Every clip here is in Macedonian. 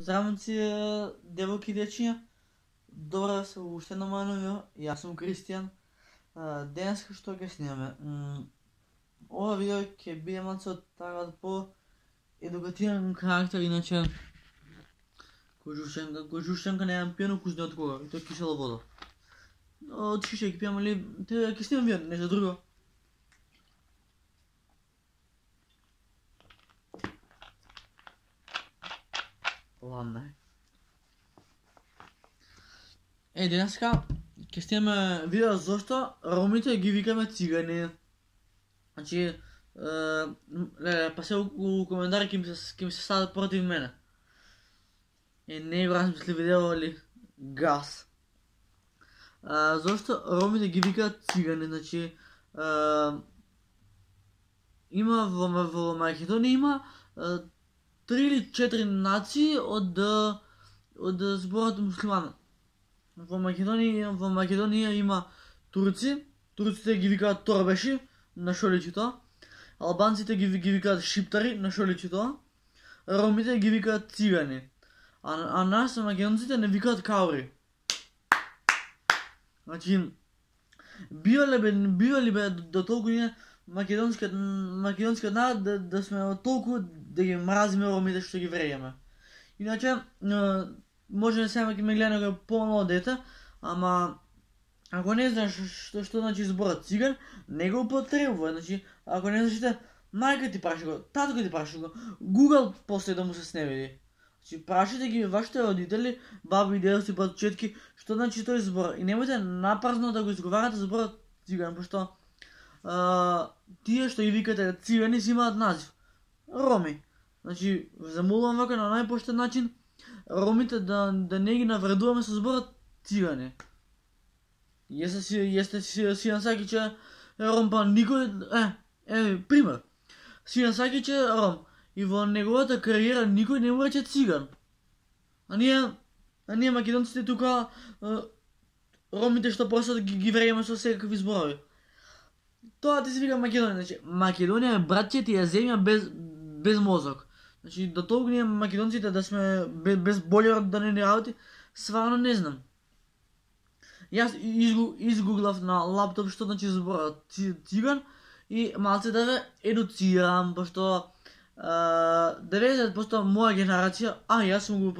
Здравейте, девойки и дечиња. Добро се уште на моје видео. Јас сум Кристијан. Денес што ќе снимаме? Ова видео ќе биде малце од по едукативен карактер, иначе кој немам пиено куш од кога, и тоа кисела вода. Од шише ќе пијам, али ќе снимам видео, нешто друго. Ладно е. Денеска ќе снимаме видео зашто ромите ги викаме цигани. Значи, па се у коментари ќе ми се стават против мене. Не го размисли видео или газ. Зашто ромите ги викаат цигани, значи има во Македонија има 3 или 4 нации од зборот муслиман. Во Македонија има турци, турците ги викаат торбеши, на шо личи тоа. Албанците ги викаат шиптари, на шо личи тоа. Ромите ги викаат цигани. А нас, македонците, не викаат каури. Значи, бива ли бе до толку ние македонскиот народ да сме толку да ги мразиме ромите што ги вреѓаме. Иначе, може сега ќе ме гледа некој помало дете, ама ако не знаеш што значи зборот циган, не го употребувај. Значи, ако не знаеш, мајка ти праши го, татко ти праши го, Google после да му се сневиди. Значи, прашите ги вашите родители, баби, дедовци, братчетки, што значи тој збор. И немојте напразно да го изговарате зборот циган, пошто тие што ги викате цигани си имаат назив. Роми. Значи, замолувам вака на најпоштен начин ромите да не ги навредуваме со зборот цигани. Јесте Сијан Сакиќ ром, па никој... пример. Сијан Сакиќ е ром. И во неговата кариера никој не му рече циган. А ние македонците тука ромите што просто ги врејаме со секакви зборови. Тоа ти се вика Македонија. Значи, Македонија е братчетија земја без мозок. Значи, до толку ние македонците да сме без болјар да не работи, сварно не знам. Јас изгуглав на лаптоп што значи зборот циган и малце да ве едуцирам, пошто 90% моја генерација, јас сум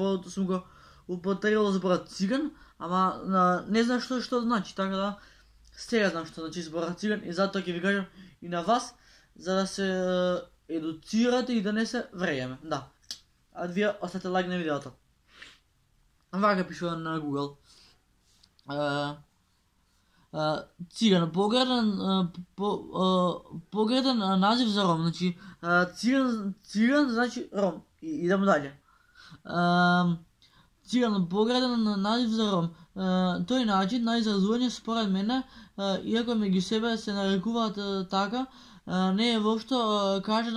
го употребил зборот циган, ама не знам што значи, така да сега знам што значи зборот циган и затоа ќе ви кажам и на вас, за да се едуцирате и да не се врејаме. Да. А вие оставете лайк на видеото. Вака пишува на Google. Циган, погреден назив за ром. Значи, циган значи ром. Идемо дале. Циган, погреден назив за ром. Тој начин на изразување според мене, иако меѓу себе се нарекуваат така, не е воопшто кажен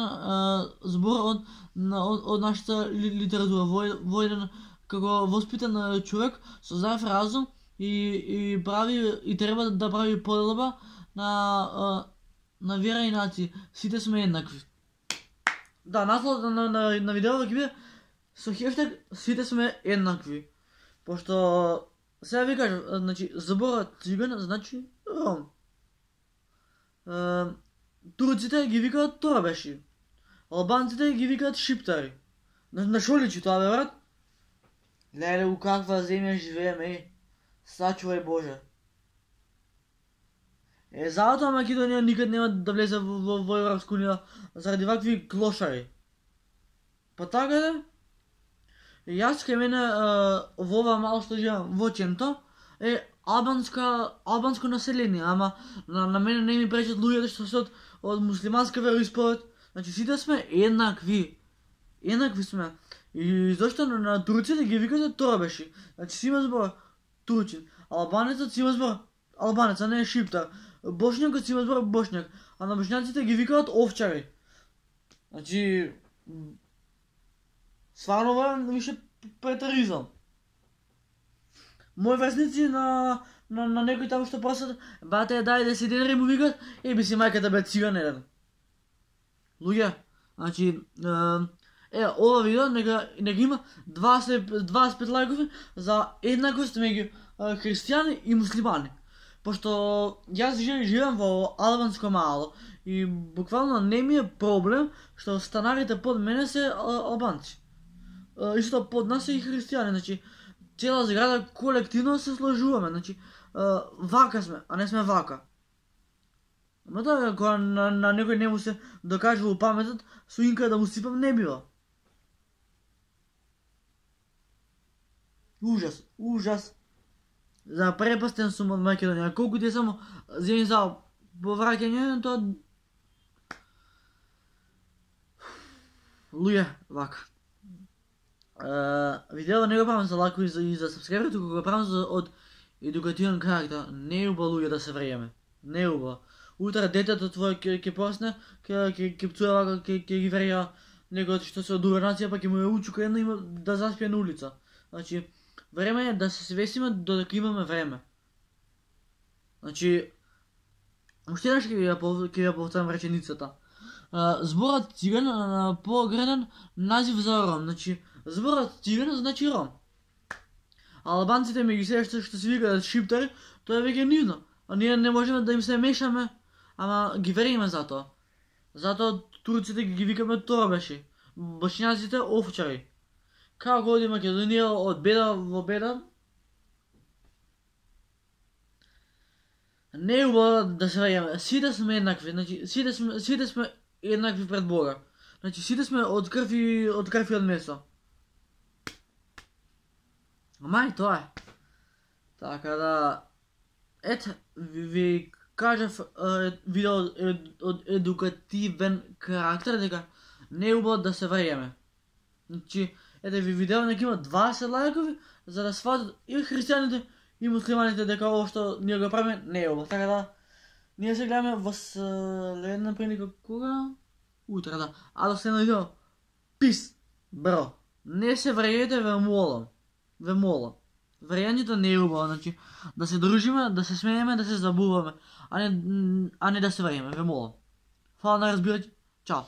збор од нашата литература. Во еден како воспитан човек со здрав разум и треба да прави поделба на вера и нации. Сите сме еднакви. Да, наслов на видеото ќе биде со хештег сите сме еднакви. Пошто сега ви кажам, значи зборот циган значи ром. Турците ги викаат торбеши. Албанците ги викаат шиптари. На шо личи тоа, бе, брат? Леле, у каква земја живееме, сачувај Боже. Затоа Македонија никад нема да влезе во Европска унија заради вакви клошари. Па така да? Јас кај мене во ова мало што живам во Ченто е албанско население, ама на мене не ми пречат луѓето што се од муслиманска вероисповед. Значи сите сме еднакви. Еднакви сме. И зашто на турците ги викате торбеши. Значи си има збор турчин. Албанецот си има збор албанец, а не е шиптар. Бошњакот си има збор бошњак. А на бошњаците ги викаат овчари. Значи сварно више претеризам. Мои врсници на некој таму што просат, бате, дај 10 денари му викат, би си мајката бе циган еден. Луѓе, значи, ова видео нека има 25 лайкови за еднаквост меѓу христијани и муслимани. Пошто јас живеам во албанско мало и буквално не ми е проблем што станарите под мене се албанци. Исто под нас се и христијани, значи цела зграда колективно се сложуваме, значи вака сме, а не сме вака. Но тоа кога на некој не му се докажува паметот, со инка да му сипам не бива. Ужас, ужас. За препастен сум од Македонија. Колку ти само земи за повраќање, тоа... Луѓе, вака. Видео не го правам за лако и за сабскрибер, туку го правам од едукативен карактер. Не е убаво луѓе да се врееме. Не е убаво. Утре детето твое ќе посне, ќе пцуе вака, ќе ги вреја некој што се од друга нација, па ќе му ја учука една има да заспие на улица. Значи, време е да се свесиме додека имаме време. Значи, уште еднаш ќе ја повторам реченицата. Зборот циган погреден назив за ром. Значи, зборот циган значи ром. Албанците меѓу себе што се викаат шиптари, тоа е веќе нивно. А ние не можеме да им се мешаме, ама ги вериме за тоа. Затоа турците ги викаме торбеши, бошњаците овчари. Како оди Македонија од беда во беда, не е убаво да се вејаме. Сите сме еднакви, значи сите сме еднакви пред Бога. Значи сите сме од крв и од месо. Ама и тоа е. Така да, ете, ви кажав видео од едукативен карактер, дека не е убаво да се врееме. Значи, ете ви видео нека има 20 лайкови, за да сватат и христијаните и муслиманите дека ово што ние го правиме не е убаво. Така да, ние се гледаме во следна прилика кога? Утре, да. А до следно видео, пис, бро. Не се вреете, ве молам. Ве молам. Врејањето не е убаво, значи да се дружиме, да се смееме, да се забуваме, а не да се врееме, ве молам. Фала на разбирање. Чао.